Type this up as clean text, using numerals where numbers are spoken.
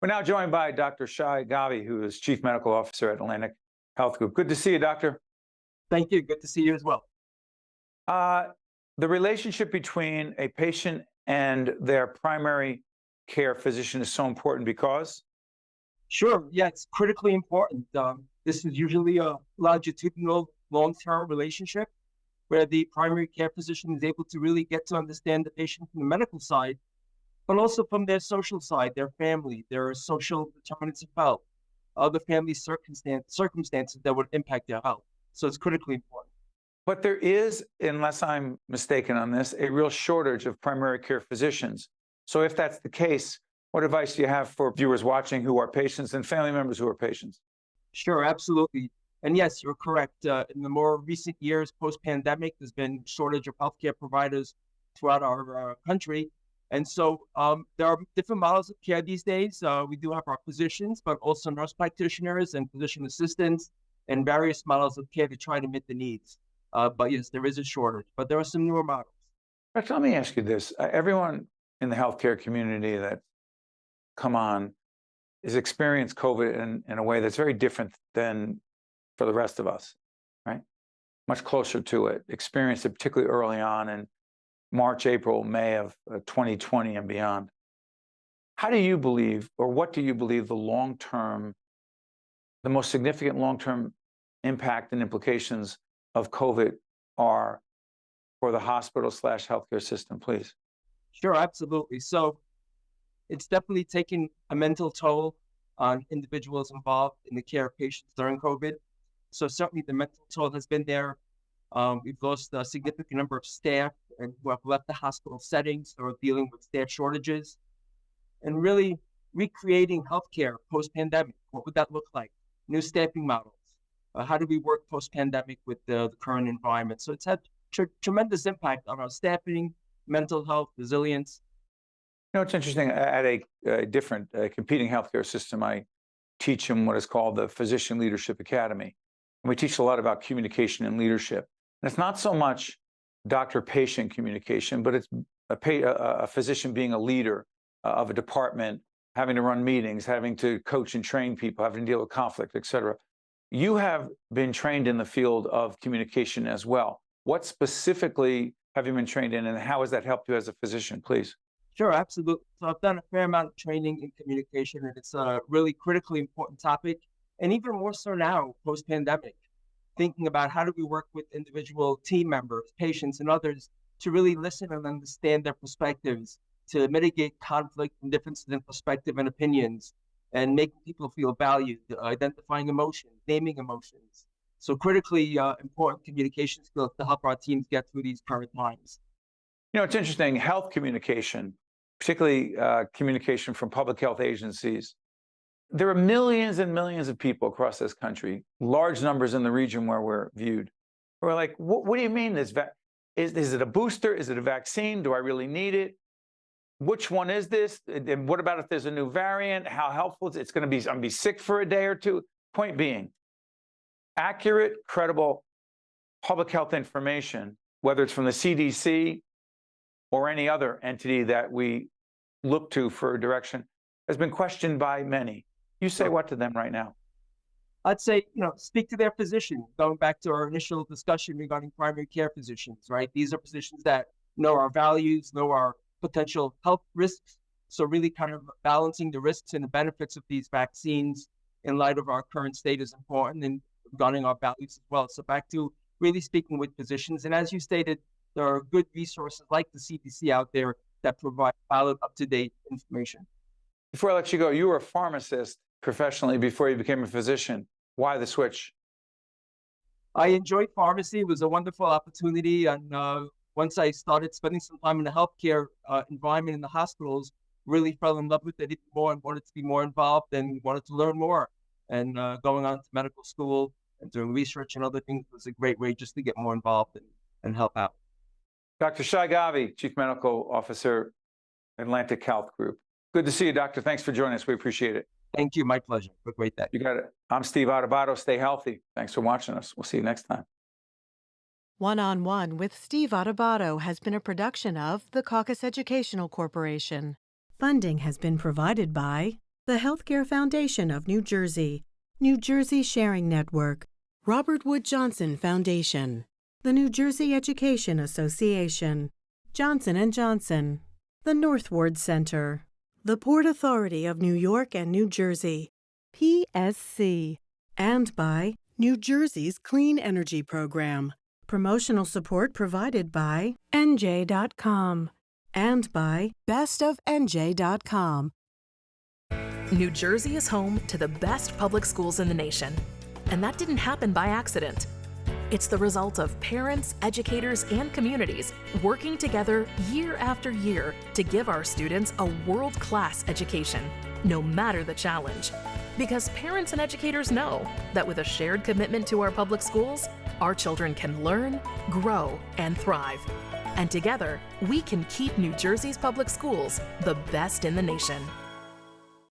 We're now joined by Dr. Shai Gavi, who is Chief Medical Officer at Atlantic Health Group. Good to see you, Doctor. Thank you. Good to see you as well. Uh, the relationship between a patient and their primary care physician is so important because? Sure. Yeah, it's critically important. This is usually a longitudinal, long-term relationship where the primary care physician is able to really get to understand the patient from the medical side, but also from their social side, their family, their social determinants of health, other family circumstances that would impact their health. So it's critically important. But there is, unless I'm mistaken on this, a real shortage of primary care physicians. So if that's the case, what advice do you have for viewers watching who are patients and family members who are patients? Sure, absolutely. And yes, you're correct. In the more recent years, post-pandemic, there's been shortage of healthcare providers throughout our country. And so there are different models of care these days. We do have our physicians, but also nurse practitioners and physician assistants and various models of care to try to meet the needs. But yes, there is a shortage, but there are some newer models. Rex, let me ask you this. Everyone in the healthcare community that come on has experienced COVID in a way that's very different than for the rest of us, right? Much closer to it, experienced it particularly early on in March, April, May of 2020 and beyond. How do you believe, or what do you believe the most significant long-term impact and implications of COVID are for the hospital/healthcare system, please? Sure, absolutely. So it's definitely taken a mental toll on individuals involved in the care of patients during COVID. So certainly the mental toll has been there. We've lost a significant number of staff and who have left the hospital settings or dealing with staff shortages, and really recreating healthcare post-pandemic. What would that look like? New staffing models. How do we work post-pandemic with the current environment? So it's had tremendous impact on our staffing, mental health, resilience. You know, it's interesting. At a different competing healthcare system, I teach in what is called the Physician Leadership Academy. And we teach a lot about communication and leadership. And it's not so much doctor-patient communication, but it's a physician being a leader of a department, having to run meetings, having to coach and train people, having to deal with conflict, et cetera. You have been trained in the field of communication as well. What specifically have you been trained in, and how has that helped you as a physician, please? Sure, absolutely. So I've done a fair amount of training in communication, and it's a really critically important topic. And even more so now, post-pandemic, thinking about how do we work with individual team members, patients, and others to really listen and understand their perspectives, to mitigate conflict and differences in perspective and opinions, and making people feel valued, identifying emotions, naming emotions. So critically important communication skills to help our teams get through these current times. You know, it's interesting, health communication, particularly communication from public health agencies. There are millions and millions of people across this country, large numbers in the region where we're viewed. We're like, what do you mean? Is it a booster? Is it a vaccine? Do I really need it? Which one is this? And what about if there's a new variant? How helpful is it? I'm going to be sick for a day or two. Point being, accurate, credible public health information, whether it's from the CDC or any other entity that we look to for direction, has been questioned by many. You say what to them right now? I'd say, speak to their physician, going back to our initial discussion regarding primary care physicians, right? These are physicians that know our values, know our potential health risks. So really kind of balancing the risks and the benefits of these vaccines in light of our current state is important, and regarding our values as well. So back to really speaking with physicians. And as you stated, there are good resources like the CDC out there that provide valid, up-to-date information. Before I let you go, you were a pharmacist professionally before you became a physician. Why the switch? I enjoyed pharmacy. It was a wonderful opportunity. And once I started spending some time in the healthcare environment in the hospitals, really fell in love with it even more and wanted to be more involved and wanted to learn more. And going on to medical school and doing research and other things was a great way just to get more involved and help out. Dr. Shai Gavi, Chief Medical Officer, Atlantic Health Group. Good to see you, Doctor. Thanks for joining us. We appreciate it. Thank you. My pleasure. Have a great day. You got it. I'm Steve Adubato. Stay healthy. Thanks for watching us. We'll see you next time. One-on-One with Steve Adubato has been a production of the Caucus Educational Corporation. Funding has been provided by the Healthcare Foundation of New Jersey, New Jersey Sharing Network, Robert Wood Johnson Foundation, the New Jersey Education Association, Johnson & Johnson, the Northward Center, the Port Authority of New York and New Jersey, PSC, and by New Jersey's Clean Energy Program. Promotional support provided by NJ.com and by bestofnj.com. New Jersey is home to the best public schools in the nation, and that didn't happen by accident. It's the result of parents, educators, and communities working together year after year to give our students a world-class education, no matter the challenge. Because parents and educators know that with a shared commitment to our public schools, our children can learn, grow, and thrive. And together, we can keep New Jersey's public schools the best in the nation.